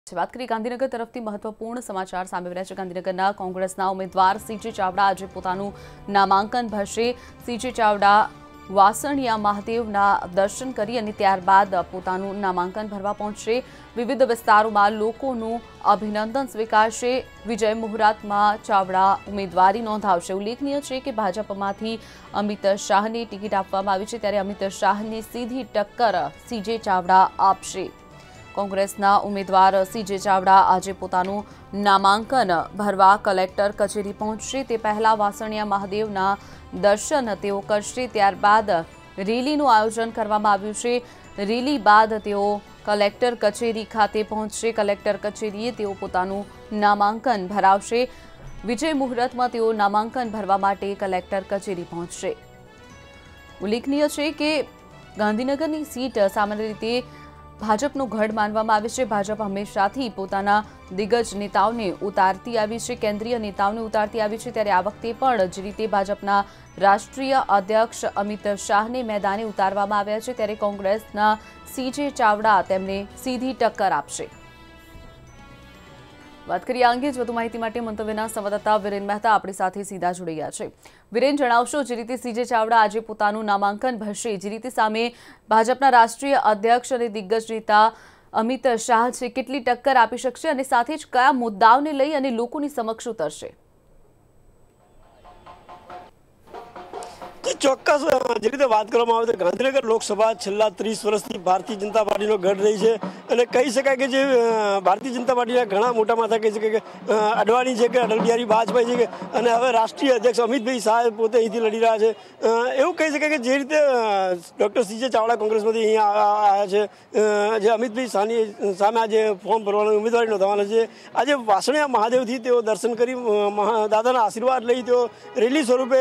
વાત કરીએ ગાંધીનગર તરફથી મહત્વપૂર્ણ સમાચાર સામે આવ્યા છે। ગાંધીનગરના કોંગ્રેસના ઉમેદવાર સીજે ચાવડા આજે પોતાનું નામાંકન ભરશે। સીજે ચાવડા વાસણિયા મહાદેવના દર્શન કરી અને ત્યારબાદ પોતાનું નામાંકન ભરવા પહોંચશે। વિવિધ વિસ્તારોમાં લોકોનું અભિનંદન સ્વીકારશે। વિજય મુહૂર્તમાં ચાવડા ઉમેદવારી નોંધાવશે। ઉલ્લેખનીય છે કે ભાજપમાંથી અમિત શાહને ટિકિટ આપવામાં આવી છે, ત્યારે અમિત શાહને સીધી ટક્કર સીજે ચાવડા આપશે। કોંગ્રેસના ઉમેદવાર સીજે ચાવડા આજે પોતાનું નામાંકન ભરવા કલેક્ટર કચેરી પહોંચશે। તે પહેલા વાસણિયા મહાદેવના દર્શન તેઓ કરશે, ત્યારબાદ રેલીનું આયોજન કરવામાં આવ્યું છે। રેલી બાદ તેઓ કલેક્ટર કચેરી ખાતે પહોંચશે। કલેક્ટર કચેરીએ તેઓ પોતાનું નામાંકન ભરાવશે। વિજય મુહૂર્તમાં તેઓ નામાંકન ભરવા માટે કલેક્ટર કચેરી પહોંચશે। ઉલ્લેખનીય છે કે ગાંધીનગરની સીટ સામાન્ય રીતે ભાજપનો ગઢ માનવામાં આવે છે। ભાજપ હંમેશાથી પોતાના દિગ્ગજ નેતાઓને ઉતારતી આવી છે, કેન્દ્રીય નેતાઓને ઉતારતી આવી છે, ત્યારે આ વખતે પણ જે રીતે ભાજપના રાષ્ટ્રીય અધ્યક્ષ અમિત શાહને મેદાને ઉતારવામાં આવ્યા છે, ત્યારે કોંગ્રેસના સીજે ચાવડા તેમને સીધી ટક્કર આપશે। વાત કરીએ આ અંગે જ વધુ માહિતી માટે મંતવ્યના સંવાદદાતા વિરેન મહેતા આપણી સાથે સીધા જોડી ગયા છે। વિરેન, જણાવશો, જે રીતે સીજે ચાવડા આજે પોતાનું નામાંકન ભરશે, જે રીતે સામે ભાજપના રાષ્ટ્રીય અધ્યક્ષ અને દિગ્ગજ નેતા અમિત શાહ છે, કેટલી ટક્કર આપી શકશે અને સાથે જ કયા મુદ્દાઓને લઈ અને લોકોની સમક્ષ ઉતરશે? ચોક્કસ જે રીતે વાત કરવામાં આવે તો ગાંધીનગર લોકસભા છેલ્લા 30 વર્ષથી ભારતીય જનતા પાર્ટીનો ગઢ રહી છે અને કહી શકાય કે જે ભારતીય જનતા પાર્ટીના ઘણા મોટા માથા કહી શકાય કે અડવાણી છે કે અટલ બિહારી વાજપેયી છે કે અને હવે રાષ્ટ્રીય અધ્યક્ષ અમિતભાઈ શાહ પોતે અહીંથી લડી રહ્યા છે। એવું કહી શકાય કે જે રીતે ડૉક્ટર સીજે ચાવડા કોંગ્રેસમાંથી અહીંયા આવ્યા છે, જે અમિતભાઈ શાહની સામે આજે ફોર્મ ભરવાનું ઉમેદવારી નોંધાવવાના છે, આજે વાસણિયા મહાદેવથી તેઓ દર્શન કરી દાદાના આશીર્વાદ લઈ તેઓ રેલી સ્વરૂપે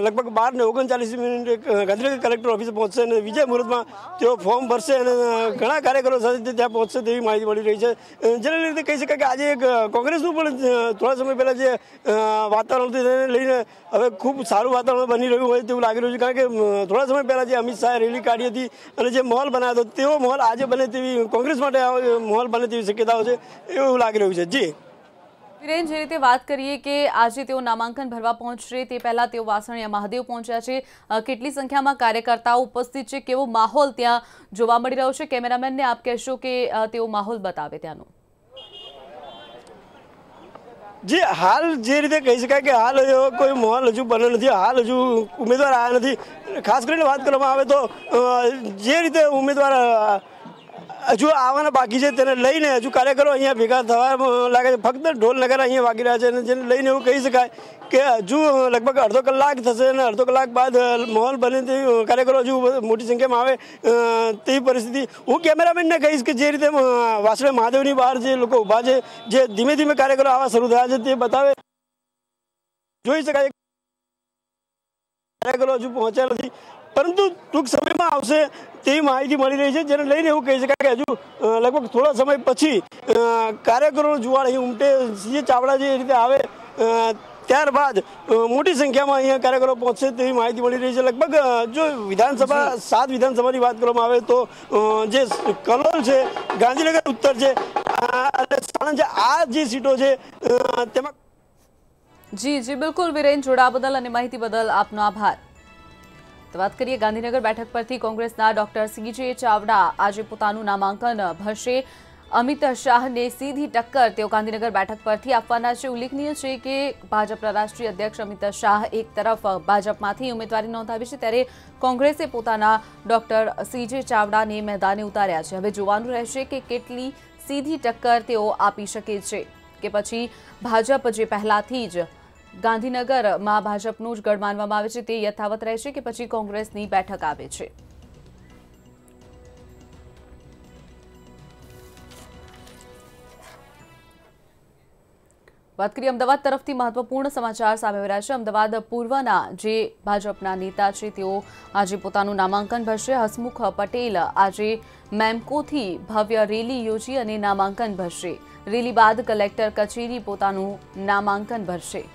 લગભગ 12:39 મિનિટે ગાંધીનગર કલેક્ટર ઓફિસે પહોંચશે અને વિજય મુહૂર્તમાં તેઓ ફોર્મ ભરશે અને ઘણા કાર્યકરો સાથે ત્યાં પહોંચશે તેવી માહિતી મળી રહી છે। જેને લીધે કહી શકાય કે આજે એક કોંગ્રેસનું પણ થોડા સમય પહેલાં જે વાતાવરણ હતું તેને લઈને હવે ખૂબ સારું વાતાવરણ બની રહ્યું હોય તેવું લાગી રહ્યું છે, કારણ કે થોડા સમય પહેલાં જે અમિત શાહે રેલી કાઢી હતી અને જે માહોલ બનાવ્યો હતો તેવો માહોલ આજે બને તેવી કોંગ્રેસ માટે માહોલ બને તેવી શક્યતાઓ છે એવું લાગી રહ્યું છે। જી વિરેન, જે રીતે વાત કરીએ કે આજે તેઓ નામાંકન ભરવા પહોંચશે તે પહેલા તેઓ વાસણિયા મહાદેવ પહોંચ્યા છે, કેટલી સંખ્યામાં કાર્યકર્તાઓ ઉપસ્થિત છે, કેવો માહોલ ત્યાં જોવા મળી રહ્યો છે? કેમેરામેનને આપ કહેશો કે તેઓ માહોલ બતાવે ત્યાંનો। જે હાલ જે રીતે કહી શકાય કે હાલ એવો કોઈ માહોલ હજુ બન્યો નથી, હાલ હજુ ઉમેદવાર આવ્યા નથી। ખાસ કરીને વાત કરવામાં આવે તો જે રીતે ઉમેદવાર હજુ આવવાના બાકી છે તેને લઈને હજુ કાર્યકરો અહીંયા ભેગા થવા લાગે છે। ફક્ત ઢોલ નગારા અહીંયા વાગી રહ્યા છે અને જેને લઈને એવું કહી શકાય કે હજુ લગભગ અડધો કલાક થશે અને અડધો કલાક બાદ માહોલ બને તેવી કાર્યકરો હજુ મોટી સંખ્યામાં આવે તેવી પરિસ્થિતિ। હું કેમેરામેનને કહીશ કે જે રીતે વાસણિયા મહાદેવની બહાર જે લોકો ઊભા છે, જે ધીમે ધીમે કાર્યકરો આવા શરૂ થયા છે તે બતાવે, જોઈ શકાય કાર્યકરો હજુ પહોંચ્યા નથી, પરંતુ ટૂંક સમયમાં આવશે તેવી માહિતી મળી રહી છે, જેને લઈને એવું કહી શકાય કે હજુ લગભગ થોડા સમય પછી કાર્યકરોનો જુવાળ અહીં ઉમટે। સીજે ચાવડા જે રીતે આવે ત્યારબાદ મોટી સંખ્યામાં અહીંયા કાર્યકરો પહોંચશે તેવી માહિતી મળી રહી છે। લગભગ જો વિધાનસભા 7 વિધાનસભાની વાત કરવામાં આવે તો જે કલોલ છે, ગાંધીનગર ઉત્તર છે અને સાણંદ છે, આ જે સીટો છે તેમાં જી બિલકુલ વિરેન, જોડાવા બદલ અને માહિતી બદલ આપનો આભાર। તો વાત કરીએ ગાંધીનગર બેઠક પરથી કોંગ્રેસના ડોક્ટર સીજે ચાવડા આજે પોતાનું નામાંકન ભરશે। અમિત શાહને સીધી ટક્કર તેઓ ગાંધીનગર બેઠક પરથી આપવાના છે। ઉલ્લેખનીય છે કે ભાજપના રાષ્ટ્રીય અધ્યક્ષ અમિત શાહ એક તરફ ભાજપમાંથી ઉમેદવારી નોંધાવી છે, ત્યારે કોંગ્રેસે પોતાના ડોક્ટર સીજે ચાવડાને મેદાને ઉતાર્યા છે। હવે જોવાનું રહેશે કે કેટલી સીધી ટક્કર તેઓ આપી શકે છે કે પછી ભાજપ જે પહેલાથી જ ગાંધીનગરમાં ભાજપનું જ ગઢ માનવામાં આવે છે તે યથાવત રહેશે કે પછી કોંગ્રેસની બેઠક આવે છે। વાત કરીએ અમદાવાદ તરફથી મહત્વપૂર્ણ સમાચાર સામે આવી રહ્યા છે। અમદાવાદ પૂર્વના જે ભાજપના નેતા છે તેઓ આજે પોતાનું નામાંકન ભરશે। હસમુખ પટેલ આજે મેમકોથી ભવ્ય રેલી યોજી અને નામાંકન ભરશે। રેલી બાદ કલેક્ટર કચેરી પોતાનું નામાંકન ભરશે।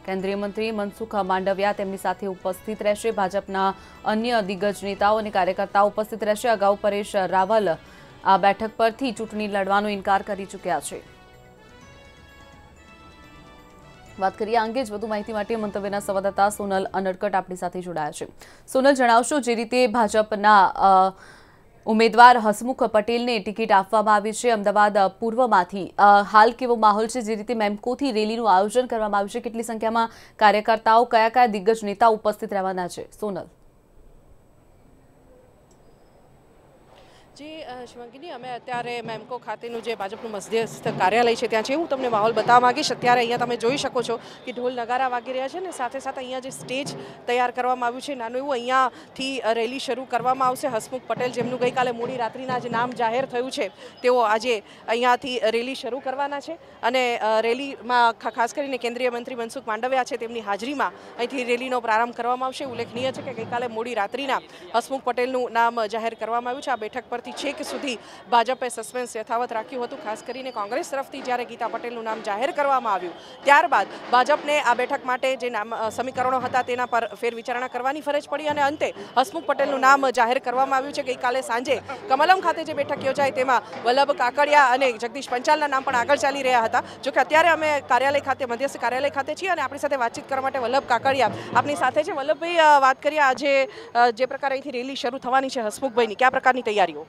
કેન્દ્રીય મંત્રી મનસુખ માંડવિયા તેમની સાથે ઉપસ્થિત રહેશે। ભાજપના અન્ય દિગ્ગજ નેતાઓ અને કાર્યકર્તાઓ ઉપસ્થિત રહેશે। અગાઉ પરેશ રાવલ આ બેઠક પરથી ચૂંટણી લડવાનો ઇનકાર કરી ચૂક્યા છે। વાત કરીએ અંગે જ વધુ માહિતી માટે મંતવ્યના સંવાદદાતા સોનલ અનડકટ આપણી સાથે જોડાયા છે। સોનલ, જણાવશો, જે રીતે ભાજપના ઉમેદવાર હસમુખ પટેલને ટિકિટ આપવામાં આવી છે અમદાવાદ પૂર્વમાંથી, હાલ કેવો માહોલ છે? જે રીતે મેમકોથી રેલીનું આયોજન કરવામાં આવ્યું છે, કેટલી સંખ્યામાં કાર્યકર્તાઓ, કયા કયા દિગ્ગજ નેતા ઉપસ્થિત રહેવાના છે? સોનલ। જી શિવાંગીની, અમે અત્યારે મેમકો ખાતેનું જે ભાજપનું મધ્યસ્થ કાર્યાલય છે ત્યાં છે। હું તમને માહોલ બતાવવા માંગીશ। અત્યારે અહીંયા તમે જોઈ શકો છો કે ઢોલ નગારા વાગી રહ્યા છે ને સાથે સાથે અહીંયા જે સ્ટેજ તૈયાર કરવામાં આવ્યું છે નાનું એવું, અહીંયાથી રેલી શરૂ કરવામાં આવશે। હસમુખ પટેલ, જેમનું ગઈકાલે મોડી રાત્રિના જે નામ જાહેર થયું છે, તેઓ આજે અહીંયાથી રેલી શરૂ કરવાના છે અને રેલીમાં ખાસ કરીને કેન્દ્રીય મંત્રી મનસુખ માંડવિયા છે, તેમની હાજરીમાં અહીંથી રેલીનો પ્રારંભ કરવામાં આવશે। ઉલ્લેખનીય છે કે ગઈકાલે મોડી રાત્રિના હસમુખ પટેલનું નામ જાહેર કરવામાં આવ્યું છે। આ બેઠક પર છેક સુધી ભાજપે સસ્પેન્સ યથાવત રાખ્યું હતું। ખાસ કરીને કોંગ્રેસ તરફથી જ્યારે ગીતા પટેલનું નામ જાહેર કરવામાં આવ્યું ત્યારબાદ ભાજપને આ બેઠક માટે જે નામ સમીકરણો હતા તેના પર ફેરવિચારણા કરવાની ફરજ પડી અને અંતે હસમુખ પટેલનું નામ જાહેર કરવામાં આવ્યું છે। ગઈકાલે સાંજે કમલમ ખાતે જે બેઠક યોજાઈ તેમાં વલ્લભ કાકડિયા અને જગદીશ પંચાલના નામ પણ આગળ ચાલી રહ્યા હતા। જોકે અત્યારે અમે કાર્યાલય ખાતે, મધ્યસ્થ કાર્યાલય ખાતે છીએ અને આપણી સાથે વાતચીત કરવા માટે વલ્લભ કાકડિયા આપણી સાથે છે। વલ્લભભાઈ, વાત કરીએ આજે જે પ્રકારે અહીંથી રેલી શરૂ થવાની છે હસમુખભાઈની, કયા પ્રકારની તૈયારીઓ?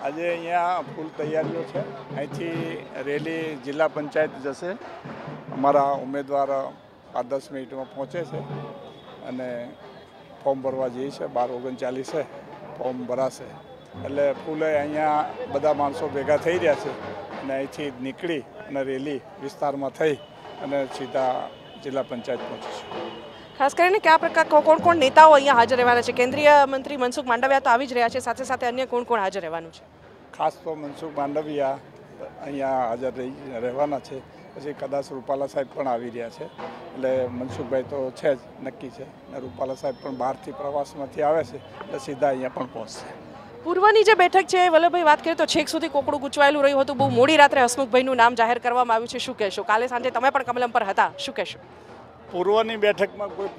આજે અહીંયા ફૂલ તૈયારીઓ છે। અહીંથી રેલી જિલ્લા પંચાયત જશે। અમારા ઉમેદવાર 5-10 મિનિટમાં પહોંચે છે અને ફોર્મ ભરવા જઈએ છે। 12:39 ફોર્મ ભરાશે એટલે ફૂલે અહીંયા બધા માણસો ભેગા થઈ રહ્યા છે અને અહીંથી નીકળી અને રેલી વિસ્તારમાં થઈ અને સીધા જિલ્લા પંચાયત પહોંચે છે। ખાસ કરીને કયા પ્રકાર કોણ નેતાઓ અહીંયા હાજર રહેવાના છે? કેન્દ્રીય મંત્રી મનસુખ માંડવિયા તો આવી જ રહ્યા છે, સાથે સાથે અન્ય કોણ હાજર રહેવાનું છે? ખાસ તો મનસુખ માંડવિયા અહીંયા હાજર રહેવાના છે, પછી કદાચ રૂપાલા સાહેબ પણ આવી રહ્યા છે। એટલે મનસુખભાઈ તો છે જ, નક્કી છે, અને રૂપાલા સાહેબ પણ બહારથી પ્રવાસમાંથી આવે છે એટલે સીધા અહીંયા પણ પહોંચશે। પૂર્વની જે બેઠક છે વલ્લભભાઈ, વાત કરીએ તો છેક સુધી કોકડું ગૂંચવાયેલું રહ્યું હતું। બહુ મોડી રાત્રે હસમુખભાઈનું નામ જાહેર કરવામાં આવ્યું છે, શું કહેશો? કાલે સાંજે તમે પણ કમલમ પર હતા, શું કહેશો? પૂર્વની બેઠકમાં કોઈ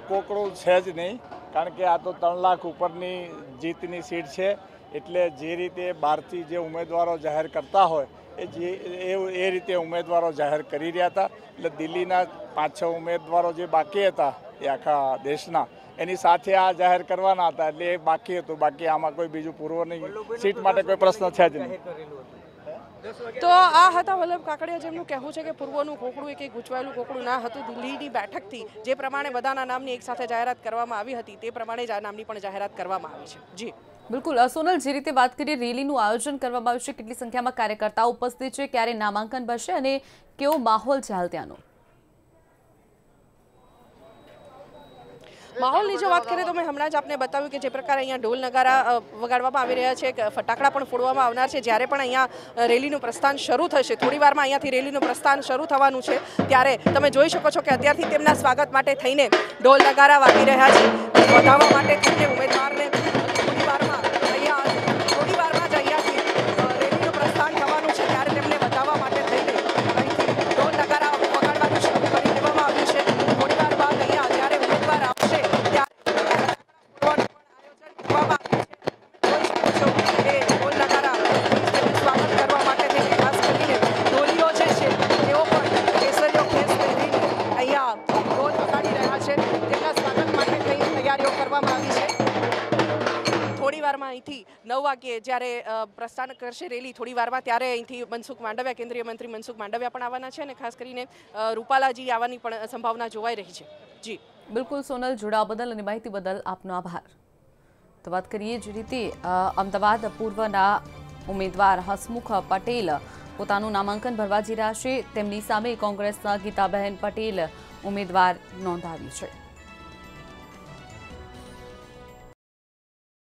કોકડું છે જ નહીં, કારણ કે આ તો 3 લાખ ઉપરની જીતની સીટ છે। એટલે જે રીતે બહારથી જે ઉમેદવારો જાહેર કરતા હોય એ રીતે ઉમેદવારો જાહેર કરી રહ્યા હતા। એટલે દિલ્હીના 5-6 ઉમેદવારો જે બાકી હતા એ આખા દેશના, એની સાથે આ જાહેર કરવાના હતા એટલે એ બાકી હતું। બાકી આમાં કોઈ બીજું પૂર્વની સીટ માટે કોઈ પ્રશ્ન છે જ નહીં। તો આ હતા વલ્લભ કાકડિયા, જેમનું કહેવું છે કે પૂર્વનું કોકડું એ કંઈ ગૂંચવાયેલું કોકડું ના હતું। દિલ્હીની બેઠકથી જે પ્રમાણે બધાના નામની એક સાથે જાહેરાત કરવામાં આવી હતી તે પ્રમાણે જ આ નામની પણ જાહેરાત કરવામાં આવી છે। જી બિલકુલ સોનલ, જે રીતે વાત કરીએ રેલીનું આયોજન કરવામાં આવ્યું છે, કેટલી સંખ્યામાં કાર્યકર્તાઓ ઉપસ્થિત છે, ક્યારે નામાંકન ભરશે અને કેવો માહોલ છે હાલ ત્યાંનો? માહોલની જો વાત કરીએ તો મેં હમણાં જ આપને બતાવ્યું કે જે પ્રકારે અહીંયા ઢોલ નગારા વગાડવામાં આવી રહ્યા છે, ફટાકડા પણ ફોડવામાં આવનાર છે। જ્યારે પણ અહીંયા રેલીનું પ્રસ્થાન શરૂ થશે, થોડી વારમાં અહીંયાથી રેલીનું પ્રસ્થાન શરૂ થવાનું છે, ત્યારે તમે જોઈ શકો છો કે અત્યારથી તેમના સ્વાગત માટે થઈને ઢોલ નગારા વાગી રહ્યા છે, વધાવવા માટે થઈને ઉમેદવારને થોડી વારમાં જ અહીંયાથી રેલીનું પ્રસ્થાન થવાનું છે, ત્યારે તેમને વધાવવા માટે થઈને અહીંથી ઢોલ નગારા વગાડવાનું શરૂ કરી દેવામાં આવ્યું છે। થોડી વાર બાદ અહીંયા જ્યારે ઉમેદવાર આવશે સ્વાગત કરવા માટે થઈને ખાસ કરીને ઢોલીઓ જે છે તેઓ પણ કેસરીઓ ખેસ પહેરીને અહીંયા ઢોલ વગાડી રહ્યા છે। તેમના સ્વાગત માટે કઈ તૈયારીઓ કરવામાં આવી છે। થોડી વારમાં અહીંથી 9 વાગ્યે જ્યારે પ્રસ્થાન કરશે રેલી થોડી વારમાં, ત્યારે અહીંથી મનસુખ માંડવિયા, કેન્દ્રીય મંત્રી મનસુખ માંડવિયા પણ આવવાના છે અને ખાસ કરીને રૂપાલાજી આવવાની પણ સંભાવના જોવાઈ રહી છે। જી બિલકુલ સોનલ, જોડાવા બદલ અને માહિતી બદલ આપનો આભાર। તો વાત કરીએ જે રીતે અમદાવાદ પૂર્વના ઉમેદવાર હસમુખ પટેલ પોતાનું નામાંકન ભરવા જઈ રહ્યા છે, તેમની સામે કોંગ્રેસના ગીતાબહેન પટેલ ઉમેદવાર નોંધાવી છે।